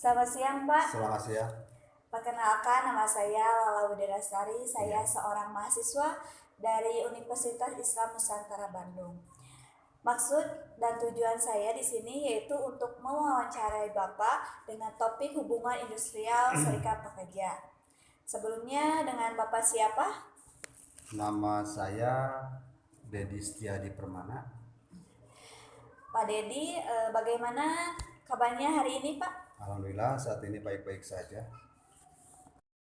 Selamat siang, Pak. Selamat siang. Perkenalkan, nama saya Lala Widarasari. Saya Iya. seorang mahasiswa dari Universitas Islam Nusantara Bandung. Maksud dan tujuan saya di sini yaitu untuk mewawancarai Bapak dengan topik hubungan industrial serikat pekerja. Sebelumnya dengan Bapak siapa? Nama saya Dedi Setiadi Permana. Pak Dedi, bagaimana kabarnya hari ini, Pak? Alhamdulillah saat ini baik-baik saja.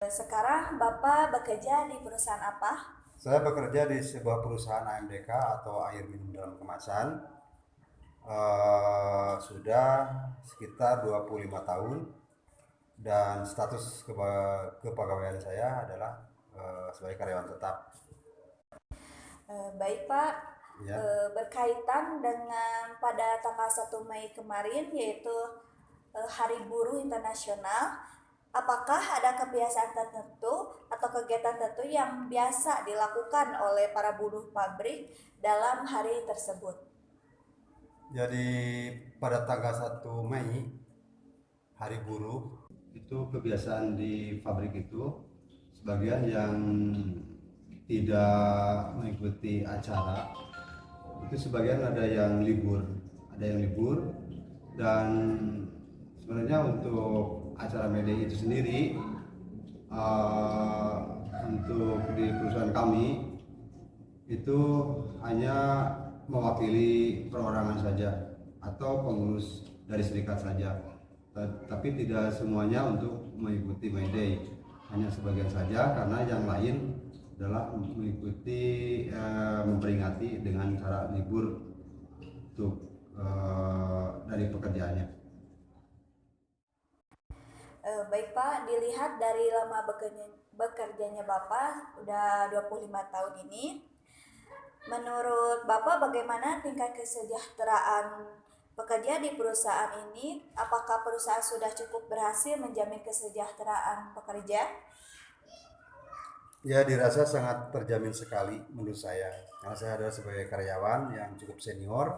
Sekarang Bapak bekerja di perusahaan apa? Saya bekerja di sebuah perusahaan AMDK atau air minum dalam kemasan. Sudah sekitar 25 tahun dan status kepegawaian saya adalah sebagai karyawan tetap. Baik Pak, Ya. berkaitan dengan pada tanggal 1 Mei kemarin yaitu Hari Buruh Internasional, apakah ada kebiasaan tertentu atau kegiatan tertentu yang biasa dilakukan oleh para buruh pabrik dalam hari tersebut? Jadi pada tanggal 1 Mei Hari Buruh itu kebiasaan di pabrik itu sebagian yang tidak mengikuti acara itu sebagian ada yang libur dan sebenarnya untuk acara media itu sendiri untuk di perusahaan kami itu hanya mewakili perorangan saja atau pengurus dari serikat saja, tapi tidak semuanya untuk mengikuti May Day, hanya sebagian saja karena yang lain adalah mengikuti memperingati dengan cara libur untuk dari pekerjaannya. Baik Pak, dilihat dari lama bekerjanya Bapak udah 25 tahun ini, menurut Bapak bagaimana tingkat kesejahteraan pekerja di perusahaan ini? Apakah perusahaan sudah cukup berhasil menjamin kesejahteraan pekerja? Ya, dirasa sangat terjamin sekali menurut saya, karena saya adalah sebagai karyawan yang cukup senior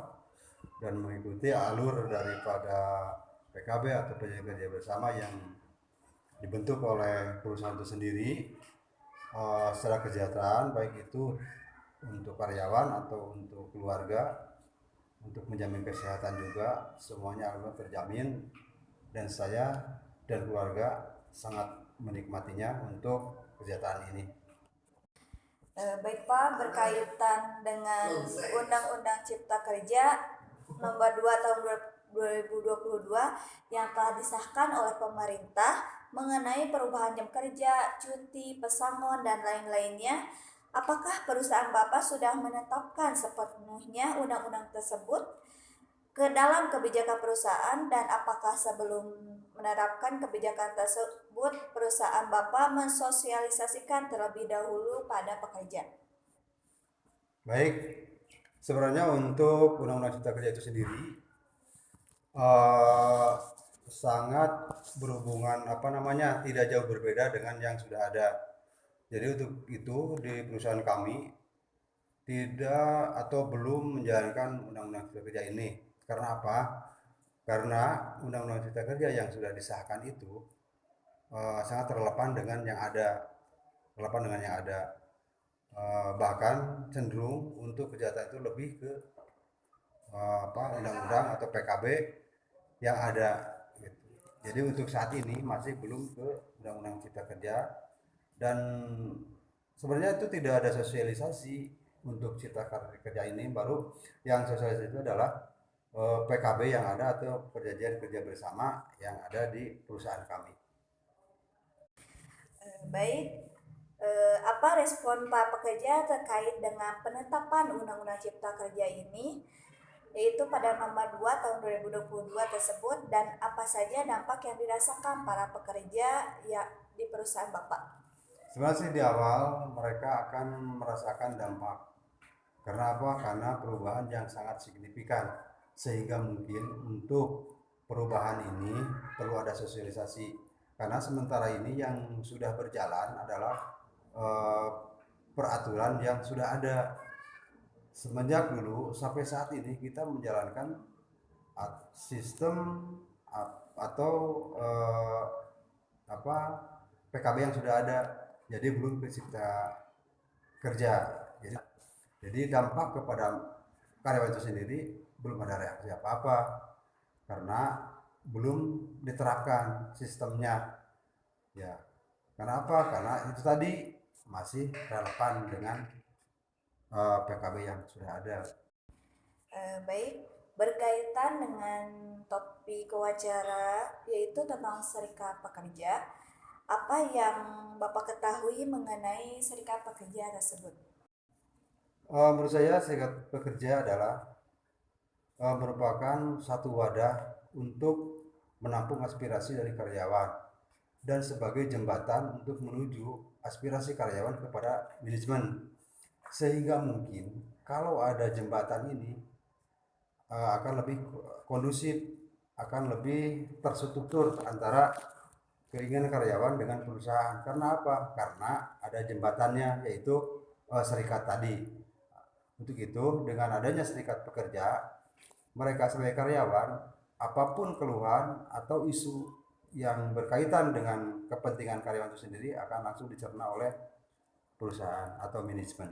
dan mengikuti alur daripada PKB atau kerja bersama yang dibentuk oleh perusahaan itu sendiri. Secara kesejahteraan baik itu untuk karyawan atau untuk keluarga, untuk menjamin kesehatan juga, semuanya alhamdulillah terjamin dan saya dan keluarga sangat menikmatinya untuk kesejahteraan ini. Baik Pak, berkaitan dengan Undang-Undang Cipta Kerja Nomor 2 Tahun 2022 yang telah disahkan oleh pemerintah mengenai perubahan jam kerja, cuti, pesangon, dan lain-lainnya. Apakah perusahaan Bapak sudah menetapkan sepenuhnya undang-undang tersebut ke dalam kebijakan perusahaan, dan apakah sebelum menerapkan kebijakan tersebut perusahaan Bapak mensosialisasikan terlebih dahulu pada pekerja? Baik, sebenarnya untuk Undang-Undang Cipta Kerja itu sendiri uh, sangat berhubungan tidak jauh berbeda dengan yang sudah ada. Jadi untuk itu di perusahaan kami tidak atau belum menjalankan Undang-Undang Cipta Kerja ini. Karena apa? Karena Undang-Undang Cipta Kerja yang sudah disahkan itu sangat relevan dengan yang ada, bahkan cenderung untuk kejahatan itu lebih ke undang-undang atau PKB yang ada. Gitu. Jadi untuk saat ini masih belum ke Undang-Undang Cipta Kerja dan sebenarnya itu tidak ada sosialisasi untuk Cipta Kerja ini. Baru yang sosialisasi itu adalah PKB yang ada atau perjanjian kerja bersama yang ada di perusahaan kami. Baik, apa respon para pekerja terkait dengan penetapan Undang-Undang Cipta Kerja ini, yaitu pada nomor 2 tahun 2022 tersebut, dan apa saja dampak yang dirasakan para pekerja ya di perusahaan Bapak? Sebenarnya sih di awal mereka akan merasakan dampak. Karena apa? Karena perubahan yang sangat signifikan. Sehingga mungkin untuk perubahan ini perlu ada sosialisasi. Karena sementara ini yang sudah berjalan adalah eh, peraturan yang sudah ada. Semenjak dulu sampai saat ini kita menjalankan sistem atau apa PKB yang sudah ada. Jadi belum pencipta kerja. Jadi dampak kepada karyawan itu sendiri belum ada reaksi apa-apa karena belum diterapkan sistemnya. Ya, karena apa? Karena itu tadi masih relevan dengan PKB yang sudah ada. Baik, berkaitan dengan topik wawancara yaitu tentang serikat pekerja, apa yang Bapak ketahui mengenai serikat pekerja tersebut? Menurut saya serikat pekerja adalah merupakan satu wadah untuk menampung aspirasi dari karyawan dan sebagai jembatan untuk menuju aspirasi karyawan kepada manajemen, sehingga mungkin kalau ada jembatan ini akan lebih kondusif, akan lebih terstruktur antara keinginan karyawan dengan perusahaan. Karena apa? Karena ada jembatannya, yaitu serikat tadi. Untuk itu, dengan adanya serikat pekerja, mereka sebagai karyawan, apapun keluhan atau isu yang berkaitan dengan kepentingan karyawan itu sendiri akan langsung dicerna oleh perusahaan atau manajemen.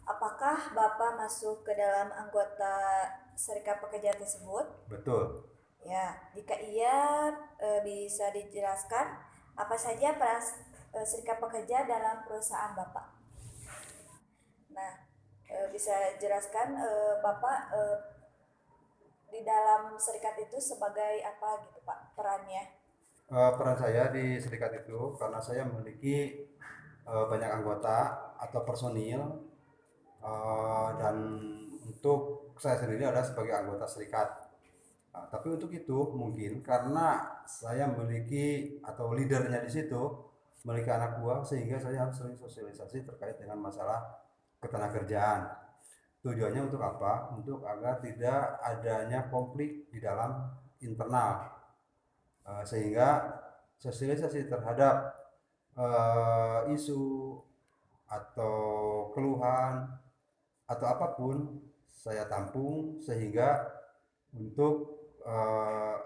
Apakah Bapak masuk ke dalam anggota serikat pekerja tersebut? Betul. Ya, jika iya, bisa dijelaskan apa saja peran serikat pekerja dalam perusahaan Bapak? Nah, bisa jelaskan Bapak di dalam serikat itu sebagai apa gitu Pak perannya? Peran saya di serikat itu karena saya memiliki banyak anggota atau personil, dan untuk saya sendiri adalah sebagai anggota serikat. Nah, tapi untuk itu mungkin karena saya memiliki atau leadernya di situ memiliki anak buah, sehingga saya harus sering sosialisasi terkait dengan masalah ketenagakerjaan. Tujuannya untuk apa? Untuk agar tidak adanya konflik di dalam internal, sehingga sosialisasi terhadap isu atau keluhan atau apapun saya tampung, sehingga untuk eh,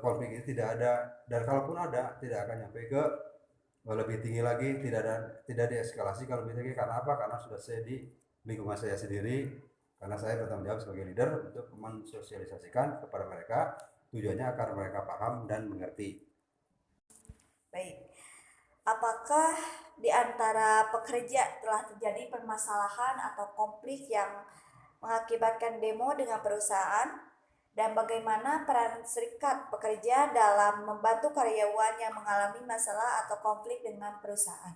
konflik ini tidak ada, dan kalaupun ada tidak akan nyampe ke lebih tinggi lagi, tidak dieskalasi kalau lebih tinggi. Karena apa? Karena sudah saya di lingkungan saya sendiri, karena saya bertanggung jawab sebagai leader untuk mensosialisasikan kepada mereka, tujuannya agar mereka paham dan mengerti. Baik, apakah di antara pekerja telah terjadi permasalahan atau konflik yang mengakibatkan demo dengan perusahaan, dan bagaimana peran serikat pekerja dalam membantu karyawan yang mengalami masalah atau konflik dengan perusahaan?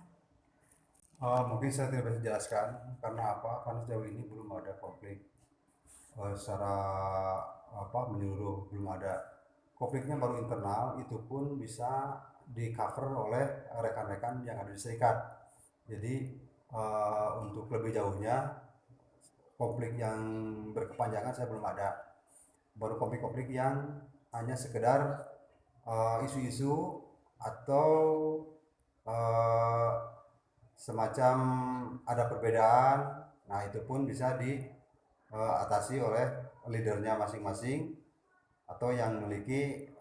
Mungkin saya tidak bisa jelaskan karena apa? Karena sejauh ini belum ada konflik secara menyeluruh, belum ada. Konfliknya baru internal, itu pun bisa di cover oleh rekan-rekan yang ada di serikat. Jadi untuk lebih jauhnya konflik yang berkepanjangan saya belum ada. Baru konflik-konflik yang hanya sekedar isu-isu atau uh, semacam ada perbedaan. Nah, itu pun bisa diatasi oleh leadernya masing-masing atau yang memiliki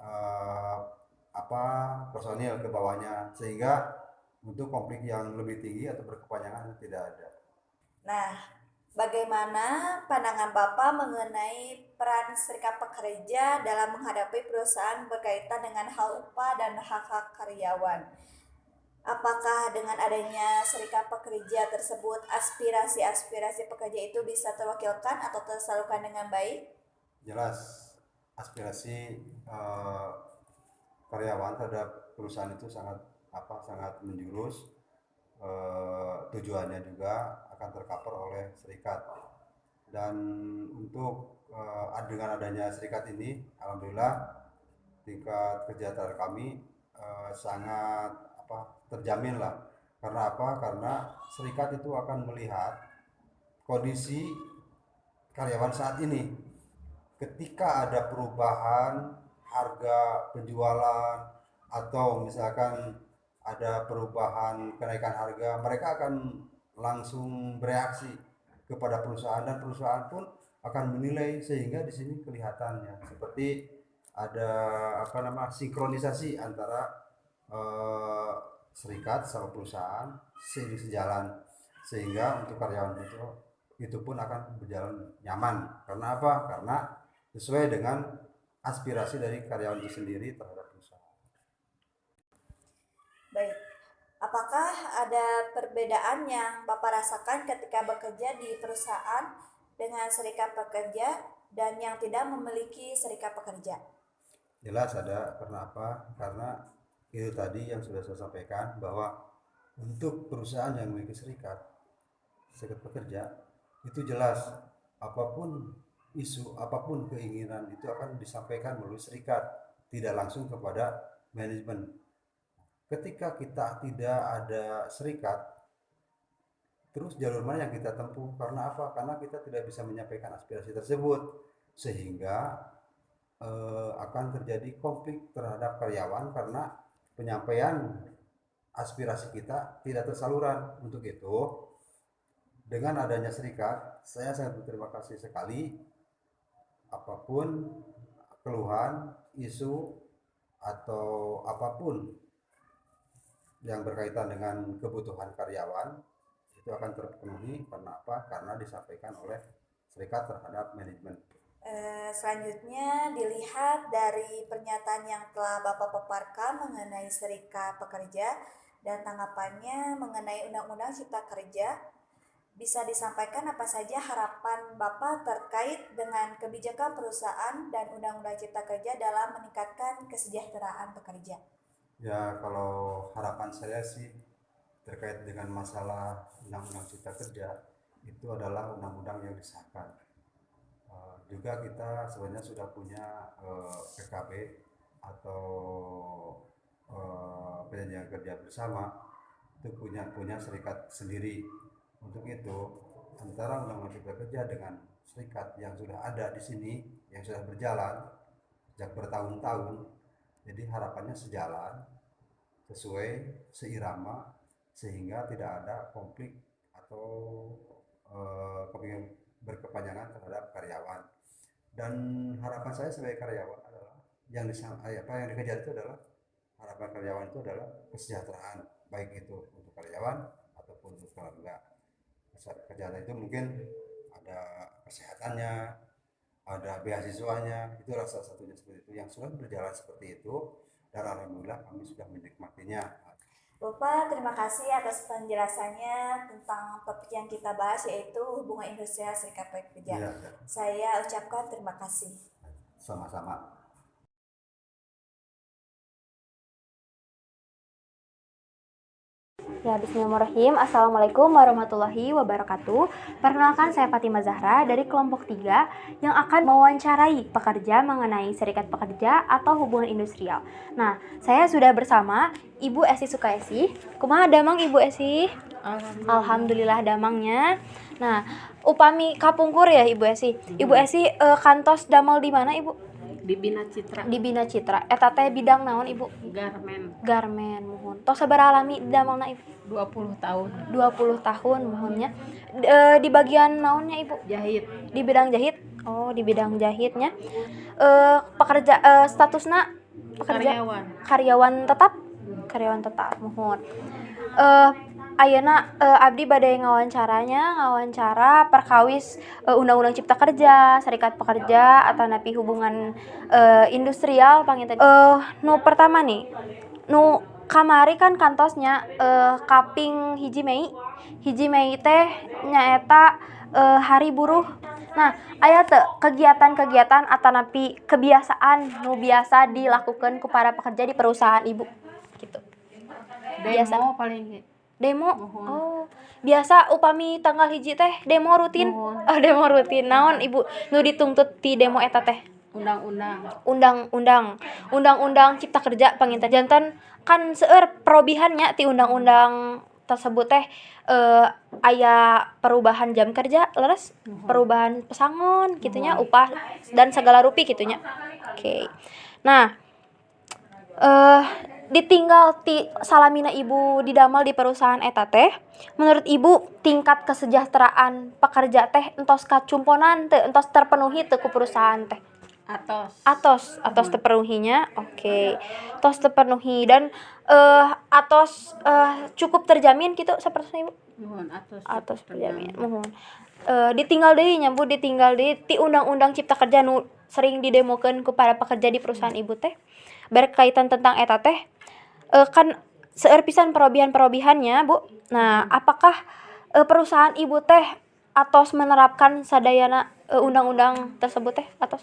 personil ke bawahnya, sehingga untuk konflik yang lebih tinggi atau berkepanjangan tidak ada. Nah, bagaimana pandangan Bapak mengenai peran serikat pekerja dalam menghadapi perusahaan berkaitan dengan hal upah dan hak-hak karyawan? Apakah dengan adanya serikat pekerja tersebut aspirasi-aspirasi pekerja itu bisa terwakilkan atau tersalurkan dengan baik? Jelas aspirasi karyawan terhadap perusahaan itu sangat sangat menjurus. Tujuannya juga akan tercover oleh serikat. Dan untuk dengan adanya serikat ini, alhamdulillah tingkat kesejahteraan kami sangat terjamin lah. Karena apa? Karena serikat itu akan melihat kondisi karyawan saat ini. Ketika ada perubahan harga penjualan atau misalkan ada perubahan kenaikan harga, mereka akan langsung bereaksi kepada perusahaan, dan perusahaan pun akan menilai, sehingga di sini kelihatannya seperti ada sinkronisasi antara serikat sama perusahaan seiring sejalan, sehingga untuk karyawan itu pun akan berjalan nyaman. Karena apa? Karena sesuai dengan aspirasi dari karyawan itu sendiri terhadap perusahaan. Baik, apakah ada perbedaan yang Bapak rasakan ketika bekerja di perusahaan dengan serikat pekerja dan yang tidak memiliki serikat pekerja? Jelas ada. Karena apa? Karena itu tadi yang sudah saya sampaikan, bahwa untuk perusahaan yang memiliki serikat pekerja, itu jelas apapun isu, apapun keinginan itu akan disampaikan melalui serikat, tidak langsung kepada manajemen. Ketika kita tidak ada serikat, terus jalur mana yang kita tempuh? Karena apa? Karena kita tidak bisa menyampaikan aspirasi tersebut, sehingga akan terjadi konflik terhadap karyawan karena penyampaian aspirasi kita tidak tersaluran. Untuk itu, dengan adanya serikat, saya sangat berterima kasih sekali. Apapun keluhan, isu, atau apapun yang berkaitan dengan kebutuhan karyawan itu akan terpenuhi. Karena apa? Karena disampaikan oleh serikat terhadap manajemen. Selanjutnya dilihat dari pernyataan yang telah Bapak paparkan mengenai serikat pekerja dan tanggapannya mengenai Undang-Undang Cipta Kerja, bisa disampaikan apa saja harapan Bapak terkait dengan kebijakan perusahaan dan Undang-Undang Cipta Kerja dalam meningkatkan kesejahteraan pekerja? Ya, kalau harapan saya sih terkait dengan masalah Undang-Undang Cipta Kerja, itu adalah undang-undang yang disahkan. Juga kita sebenarnya sudah punya PKB atau perjanjian kerja bersama, itu punya serikat sendiri. Untuk itu, antara Undang-Undang Cipta Kerja dengan serikat yang sudah ada di sini, yang sudah berjalan sejak bertahun-tahun, jadi harapannya sejalan, sesuai, seirama, sehingga tidak ada konflik atau berkepanjangan terhadap karyawan. Dan harapan saya sebagai karyawan adalah yang dikejar itu adalah, harapan karyawan itu adalah kesejahteraan, baik itu untuk karyawan ataupun untuk keluarga. Kesejahteraan itu mungkin ada kesehatannya, ada beasiswanya, itu salah satunya seperti itu, yang sudah berjalan seperti itu, dan alhamdulillah kami sudah menikmatinya. Bapak, terima kasih atas penjelasannya tentang topik yang kita bahas, yaitu hubungan industrial serikat pekerja. Ya. Saya ucapkan terima kasih. Sama-sama. Ya, bismillahirrahmanirrahim. Assalamualaikum warahmatullahi wabarakatuh. Perkenalkan, saya Fatimah Zahra dari kelompok 3 yang akan mewawancarai pekerja mengenai serikat pekerja atau hubungan industrial. Nah, saya sudah bersama Ibu Esi Sukaisi. Kumaha damang Ibu Esi? Alhamdulillah damangnya. Nah, upami kapungkur ya Ibu Esi. Ibu Esi kantos damel di mana Ibu? Di Bina Citra. Di Bina Citra. Eta teh bidang naon Ibu? Garmen mohon. Tos sabaraha lami damangna Ibu? 20 tahun. 20 tahun mohonnya. Di bagian naonnya Ibu? Jahit. Di bidang jahit. Oh, di bidang jahitnya. Pekerja statusna pekerja karyawan tetap. Karyawan tetap mohon. Ayeuna abdi bade ngawancara perkawis Undang-Undang Cipta Kerja, Serikat Pekerja atau napi hubungan industrial panginten. Nu pertama nih, nu kamari kan kantosnya kaping hiji Mei teh nyaeta hari buruh Nah, aya teu kegiatan-kegiatan atanapi kebiasaan nu biasa dilakukan ku para pekerja di perusahaan ibu gitu. Biasa. Demo paling Demo. Mohon. Oh, biasa upami tanggal hiji teh demo rutin. Mohon. Oh, demo rutin. Naon ibu nu dituntut ti demo eta teh? undang-undang Undang-undang Cipta Kerja panginten janten kan seueur perobihannya ti undang-undang tersebut teh aya perubahan jam kerja leres, perubahan pesangon gitunya, upah dan segala rupi gitunya. Oke. Nah, ditinggal ti salamina ibu didamel di perusahaan eta teh, menurut ibu tingkat kesejahteraan pekerja teh entos kacumponan teu, entos terpenuhi teu ku perusahaan teh? Atos terpenuhinya. Oke. Atos terpenuhi dan atos cukup terjamin gitu seperti ibu. mohon Atos terjamin. Mohon. Ditinggal deui nya Bu, ditinggal deui ti undang-undang Cipta Kerja nu sering didemokeun ku para pekerja di perusahaan ibu teh. Berkaitan tentang eta teh kan seueur pisan perobihan-perobihannya, Bu. Nah, apakah perusahaan ibu teh atos menerapkan sadayana undang-undang tersebut teh atos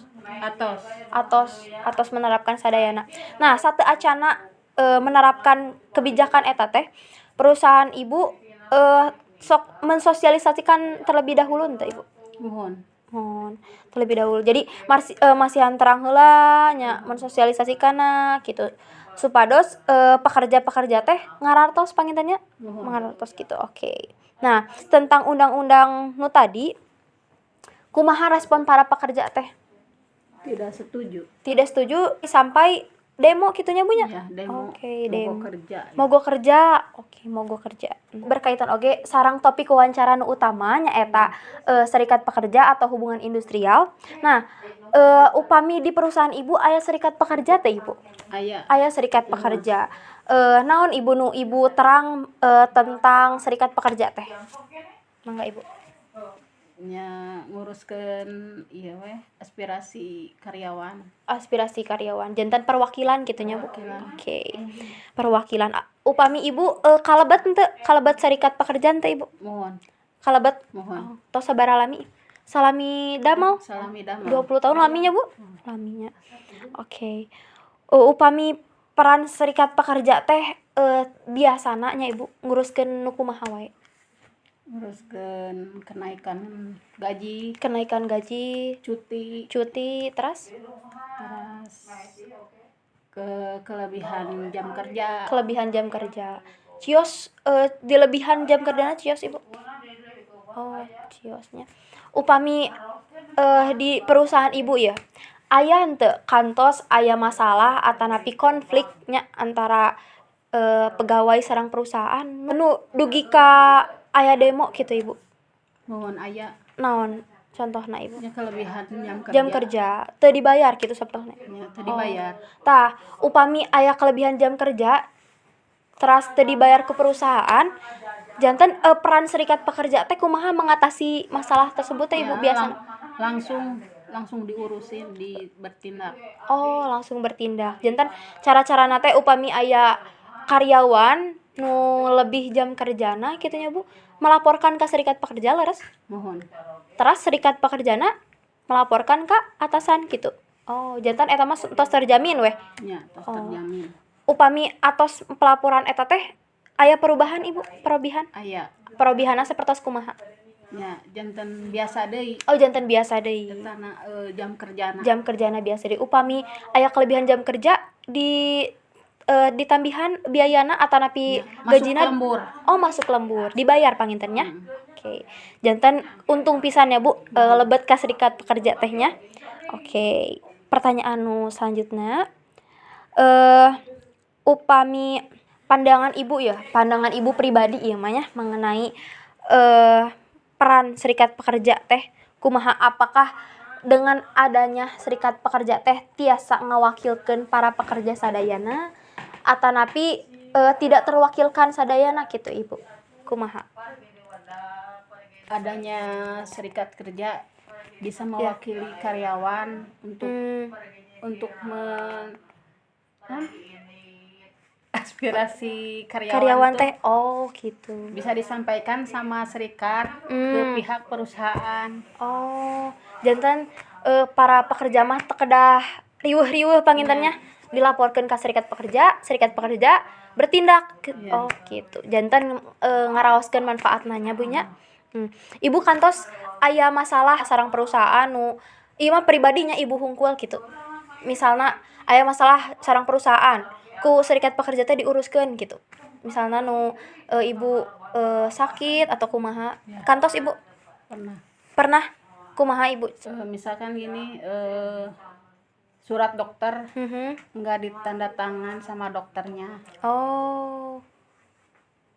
menerapkan sadayana. Nah, sateu acana menerapkan kebijakan eta teh, perusahaan ibu sok mensosialisasikan terlebih dahulu teu ibu? mohon Terlebih dahulu. Jadi masihan terang heula nya mensosialisasikanna gitu. Supados pekerja-pekerja teh ngarartos pangintennya, ngarartos gitu. Oke. Nah, tentang undang-undang nu tadi kumaha respon para pekerja teh? tidak setuju Tidak setuju sampai demo gitunya Bu nya? ya demo Oke, mogok demo. kerja Mogok kerja. Oke, mogok kerja. Berkaitan oge sareng topik wawancara nu utama nya eta serikat pekerja atau hubungan industrial. Nah, upami di perusahaan ibu aya serikat pekerja teh ibu? aya Aya serikat pekerja. Naon ibu nu ibu terang tentang serikat pekerja teh? Mangga ibu. nya nguruskeun ieu we aspirasi karyawan Aspirasi karyawan, jantan perwakilan gitunya Bu. Oke. Perwakilan. Upami ibu kalebet henteu? Kalebet serikat pekerjaan teh ibu? mohon Kalebet. mohon Tos sabaraha lami? Salami damel? salami damel 20 tahun laminya Bu? Laminya. Oke. Upami peran serikat pekerja teh biasana nya ibu nguruskeun nu kumaha wae? nguruskeun kenaikan gaji Kenaikan gaji, cuti cuti, terus kelebihan jam kerja kelebihan jam kerja. Cios dilebihan jam kerjana cios ibu? Oh, ciosnya. Upami di perusahaan ibu ya, aya henteu kantos aya masalah atanapi konfliknya antara pegawai sareng perusahaan nu dugi ka aya demo gitu ibu? mohon aya Naon contohna ibu? nya kelebihan Jam kerja teu dibayar gitu sapertosna. nya teu dibayar Tah, upami aya kelebihan jam kerja teras teu dibayar ke perusahaan, janten peran serikat pekerja teh kumaha mengatasi masalah tersebut teh ibu Ya, biasana? langsung diurusin bertindak Oh, langsung bertindak. Janten cara-carana teh upami aya karyawan nu lebih jam kerjana kitu nya Bu, melaporkan ke serikat pekerja leres. mohon Teras serikat pekerjana melaporkan ke atasan gitu. Oh, jantan eta mah tos terjamin weh. nya tos terjamin Upami atos pelaporan eta teh aya perubahan ibu? Perobihan? aya Perobihanna sapertos kumaha? nya janten biasa deui Oh, janten biasa deui. tentang jam kerjana Jam kerjana biasa deui. Upami aya kelebihan jam kerja ditambihan biayana atanapi masuk gajina. lembur Oh, masuk lembur. Dibayar pangintennya. Oke. Janten untung pisan ya Bu, lebet ka serikat pekerja tehnya. Oke. Pertanyaan nu selanjutnya upami pandangan ibu pribadi ieu mah nya mengenai peran serikat pekerja teh kumaha, apakah dengan adanya serikat pekerja teh tiasa ngawakilkeun para pekerja sadayana atanapi tidak terwakilkan sadayana gitu ibu? Kumaha? adanya serikat kerja bisa mewakili karyawan untuk aspirasi karyawan karyawan teh. tuh Oh, gitu. bisa disampaikan sama serikat ke pihak perusahaan. Oh, jantan para pekerja mah teu kedah riweuh-riweuh pangintennya dilaporkeun ka serikat pekerja bertindak. Iya. Oh, gitu. Jantan ngaraoskeun manfaatna nya Bu nya. Ibu kantos aya masalah sareng perusahaan nu ieu mah pribadinya Ibu hungkul gitu. Misalna aya masalah sareng perusahaan ku serikat pekerja teh diuruskeun gitu. Misalna nu Ibu sakit atau kumaha. Kantos Ibu Pernah. pernah kumaha Ibu? Misalkan gini, surat dokter nggak ditanda tangan sama dokternya, Oh,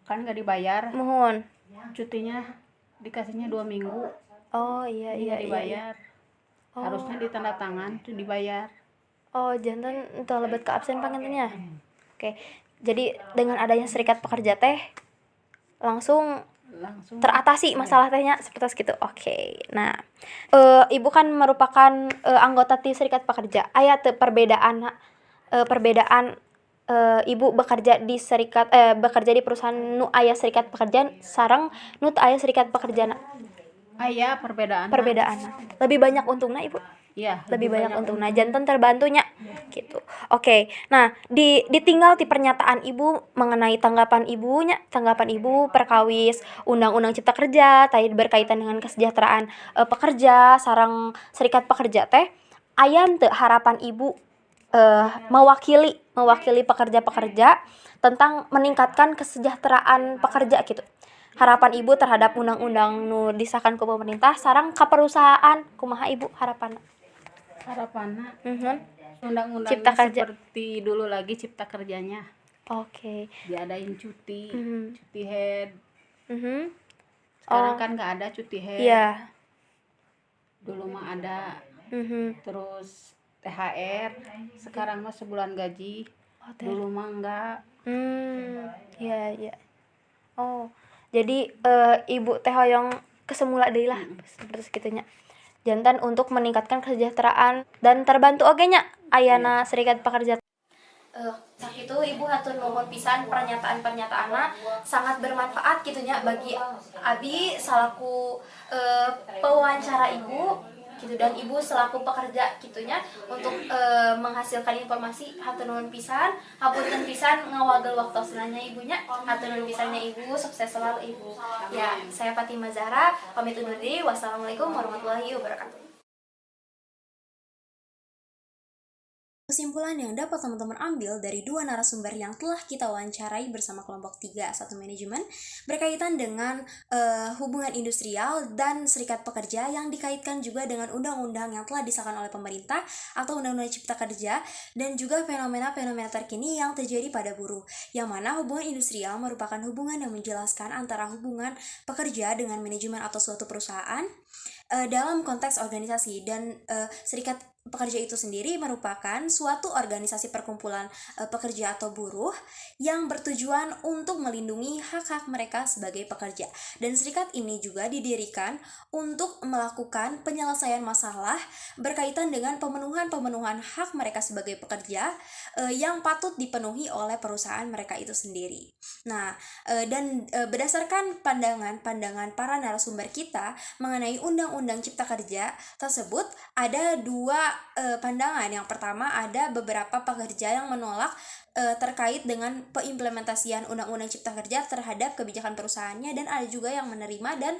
kan nggak dibayar, muhun. cutinya dikasihnya 2 minggu, Oh, iya jadi iya nggak iya. dibayar. Harusnya ditanda tangan tuh dibayar. Oh, jantan teu lebet ke absen pangintennya. Oke. Jadi dengan adanya serikat pekerja teh langsung Langsung teratasi masalah tehnya seperti itu. Oke. Nah, Ibu kan merupakan anggota di serikat pekerja. Aya teu perbedaan Ibu bekerja di bekerja di perusahaan nu aya serikat pekerja sareng nu teu aya serikat pekerjana. aya perbedaan. Perbedaanna. Lebih banyak untungna Ibu. Iya, Lebih banyak untungna jantan terbantunya gitu. Oke. Nah, ditinggal di pernyataan Ibu mengenai tanggapan Ibu perkawis Undang-Undang Cipta Kerja berkaitan dengan kesejahteraan pekerja sareng serikat pekerja teh aya teu harapan Ibu mewakili pekerja-pekerja tentang meningkatkan kesejahteraan pekerja gitu. Harapan Ibu terhadap undang-undang nu disahkan ku pemerintah sareng ka perusahaan kumaha Ibu harapanna? Harapannya Undang-undangnya undang-undangnya Cipta Kerja. seperti dulu lagi cipta kerjanya, Oke. diadain cuti, Mhm. cuti head. Mhm. Sekarang Oh, kan nggak ada cuti head. iya. Dulu mah ada. Mhm. Terus THR, sekarang mah sebulan gaji. Oh, teh. Dulu mah enggak. Iya iya. Oh, jadi Ibu teh hoyong kesemula deui lah seperti segitunya. Jantan untuk meningkatkan kesejahteraan dan terbantu oge nya ayana serikat pekerja. Sakitu Ibu hatur nuhun pisan pernyataan-pernyataanna sangat bermanfaat gitunya bagi Abi selaku pewawancara Ibu gitu dan Ibu selaku pekerja gitunya untuk menghasilkan informasi. Hatur nuhun pisan, hapunten pisan ngawagel waktosna Ibunya. Hatur nuhun pisannya Ibu, sukses selalu Ibu. Ya, saya Fatimah Zahra pamit undur diri. Wassalamualaikum warahmatullahi wabarakatuh. Kesimpulan yang dapat teman-teman ambil dari dua narasumber yang telah kita wawancarai bersama kelompok 3 satu manajemen berkaitan dengan hubungan industrial dan serikat pekerja yang dikaitkan juga dengan undang-undang yang telah disahkan oleh pemerintah atau undang-undang cipta kerja dan juga fenomena-fenomena terkini yang terjadi pada buruh, yang mana hubungan industrial merupakan hubungan yang menjelaskan antara hubungan pekerja dengan manajemen atau suatu perusahaan dalam konteks organisasi, dan serikat pekerja itu sendiri merupakan suatu organisasi perkumpulan pekerja atau buruh yang bertujuan untuk melindungi hak-hak mereka sebagai pekerja. Dan serikat ini juga didirikan untuk melakukan penyelesaian masalah berkaitan dengan pemenuhan hak mereka sebagai pekerja yang patut dipenuhi oleh perusahaan mereka itu sendiri. Nah, dan berdasarkan pandangan para narasumber kita mengenai Undang-Undang Cipta Kerja tersebut, ada dua pandangan. Yang pertama, ada beberapa pekerja yang menolak terkait dengan peimplementasian Undang-Undang Cipta Kerja terhadap kebijakan perusahaannya, dan ada juga yang menerima dan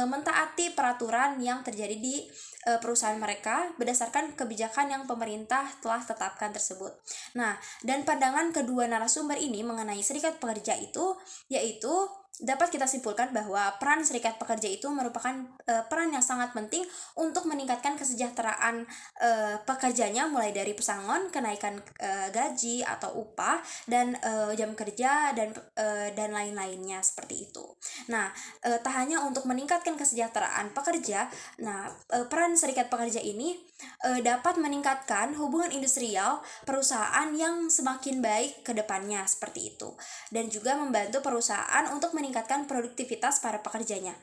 mentaati peraturan yang terjadi di perusahaan mereka berdasarkan kebijakan yang pemerintah telah tetapkan tersebut. Nah, dan pandangan kedua narasumber ini mengenai serikat pekerja itu yaitu dapat kita simpulkan bahwa peran serikat pekerja itu merupakan peran yang sangat penting untuk meningkatkan kesejahteraan pekerjanya, mulai dari pesangon, kenaikan gaji atau upah, dan jam kerja dan lain-lainnya seperti itu. Nah, tak hanya untuk meningkatkan kesejahteraan pekerja, nah peran serikat pekerja ini dapat meningkatkan hubungan industrial perusahaan yang semakin baik ke depannya seperti itu, dan juga membantu perusahaan untuk meningkatkan produktivitas para pekerjanya.